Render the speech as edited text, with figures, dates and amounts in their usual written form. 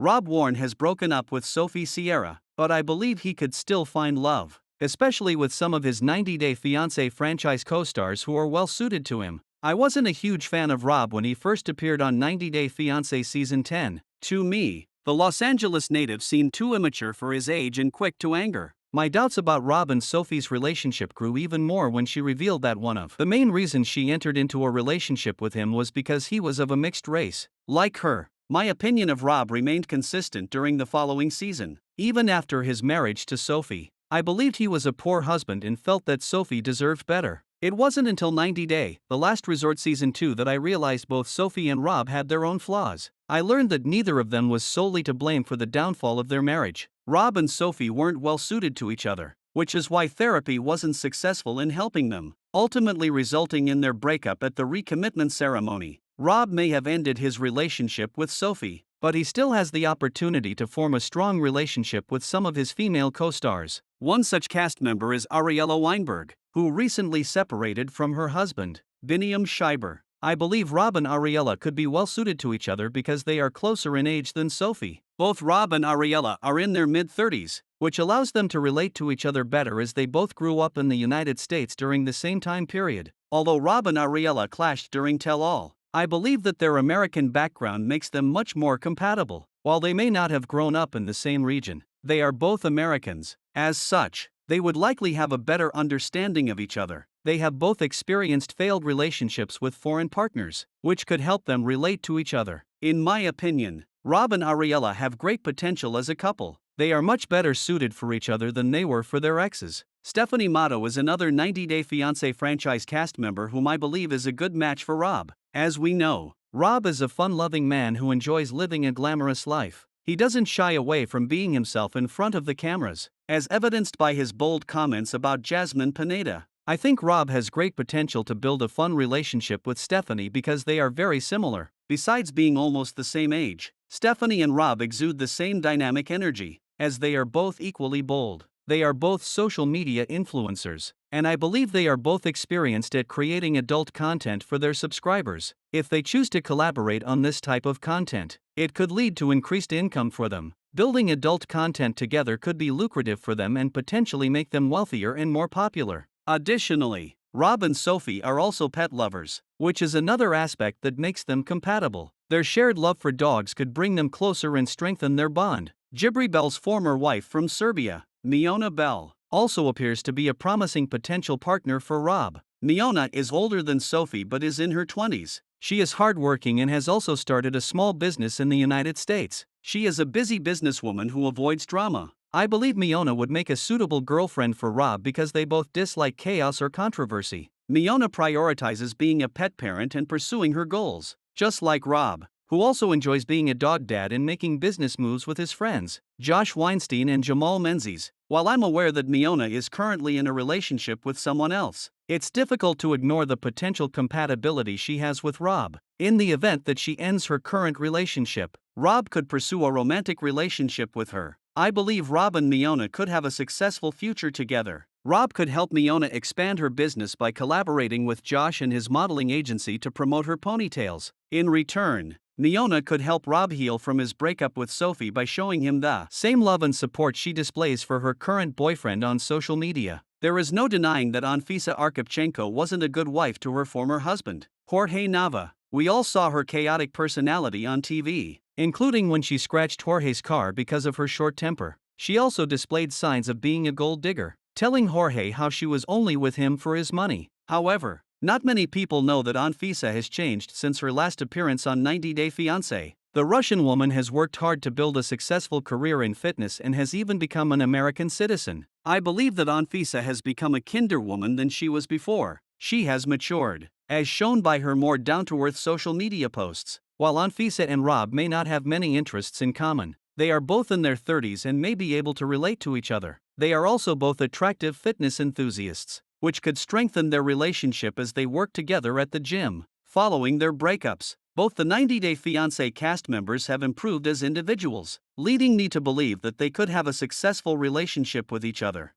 Rob Warne has broken up with Sophie Sierra, but I believe he could still find love, especially with some of his 90-Day Fiancé franchise co-stars who are well suited to him. I wasn't a huge fan of Rob when he first appeared on 90-Day Fiancé Season 10. To me, the Los Angeles native seemed too immature for his age and quick to anger. My doubts about Rob and Sophie's relationship grew even more when she revealed that one of the main reasons she entered into a relationship with him was because he was of a mixed race. Like her, my opinion of Rob remained consistent during the following season. Even after his marriage to Sophie, I believed he was a poor husband and felt that Sophie deserved better. It wasn't until 90-Day, The Last Resort Season 2 that I realized both Sophie and Rob had their own flaws. I learned that neither of them was solely to blame for the downfall of their marriage. Rob and Sophie weren't well suited to each other, which is why therapy wasn't successful in helping them, ultimately resulting in their breakup at the recommitment ceremony. Rob may have ended his relationship with Sophie, but he still has the opportunity to form a strong relationship with some of his female co-stars. One such cast member is Ariella Weinberg, who recently separated from her husband, Biniam Schreiber. I believe Rob and Ariella could be well suited to each other because they are closer in age than Sophie. Both Rob and Ariella are in their mid-30s, which allows them to relate to each other better as they both grew up in the United States during the same time period. Although Rob and Ariella clashed during Tell All, I believe that their American background makes them much more compatible. While they may not have grown up in the same region, they are both Americans. As such, they would likely have a better understanding of each other. They have both experienced failed relationships with foreign partners, which could help them relate to each other. In my opinion, Rob and Ariella have great potential as a couple. They are much better suited for each other than they were for their exes. Stephanie Matto is another 90-Day Fiancé franchise cast member whom I believe is a good match for Rob. As we know, Rob is a fun-loving man who enjoys living a glamorous life. He doesn't shy away from being himself in front of the cameras, as evidenced by his bold comments about Jasmine Pineda. I think Rob has great potential to build a fun relationship with Stephanie because they are very similar. Besides being almost the same age, Stephanie and Rob exude the same dynamic energy, as they are both equally bold. They are both social media influencers, and I believe they are both experienced at creating adult content for their subscribers. If they choose to collaborate on this type of content, it could lead to increased income for them. Building adult content together could be lucrative for them and potentially make them wealthier and more popular. Additionally, Rob and Sophie are also pet lovers, which is another aspect that makes them compatible. Their shared love for dogs could bring them closer and strengthen their bond. Jibri Bell's former wife from Serbia, Miona Bell, also appears to be a promising potential partner for Rob. Miona is older than Sophie but is in her 20s. She is hardworking and has also started a small business in the United States. She is a busy businesswoman who avoids drama. I believe Miona would make a suitable girlfriend for Rob because they both dislike chaos or controversy. Miona prioritizes being a pet parent and pursuing her goals, just like Rob, who also enjoys being a dog dad and making business moves with his friends, Josh Weinstein and Jamal Menzies. While I'm aware that Miona is currently in a relationship with someone else, it's difficult to ignore the potential compatibility she has with Rob. In the event that she ends her current relationship, Rob could pursue a romantic relationship with her. I believe Rob and Miona could have a successful future together. Rob could help Miona expand her business by collaborating with Josh and his modeling agency to promote her ponytails. In return, Miona could help Rob heal from his breakup with Sophie by showing him the same love and support she displays for her current boyfriend on social media. There is no denying that Anfisa Arkhipchenko wasn't a good wife to her former husband, Jorge Nava. We all saw her chaotic personality on TV, including when she scratched Jorge's car because of her short temper. She also displayed signs of being a gold digger, telling Jorge how she was only with him for his money. However, not many people know that Anfisa has changed since her last appearance on 90-Day Fiancé. The Russian woman has worked hard to build a successful career in fitness and has even become an American citizen. I believe that Anfisa has become a kinder woman than she was before. She has matured, as shown by her more down-to-earth social media posts. While Anfisa and Rob may not have many interests in common, they are both in their 30s and may be able to relate to each other. They are also both attractive fitness enthusiasts, which could strengthen their relationship as they work together at the gym. Following their breakups, both the 90-Day Fiancé cast members have improved as individuals, leading me to believe that they could have a successful relationship with each other.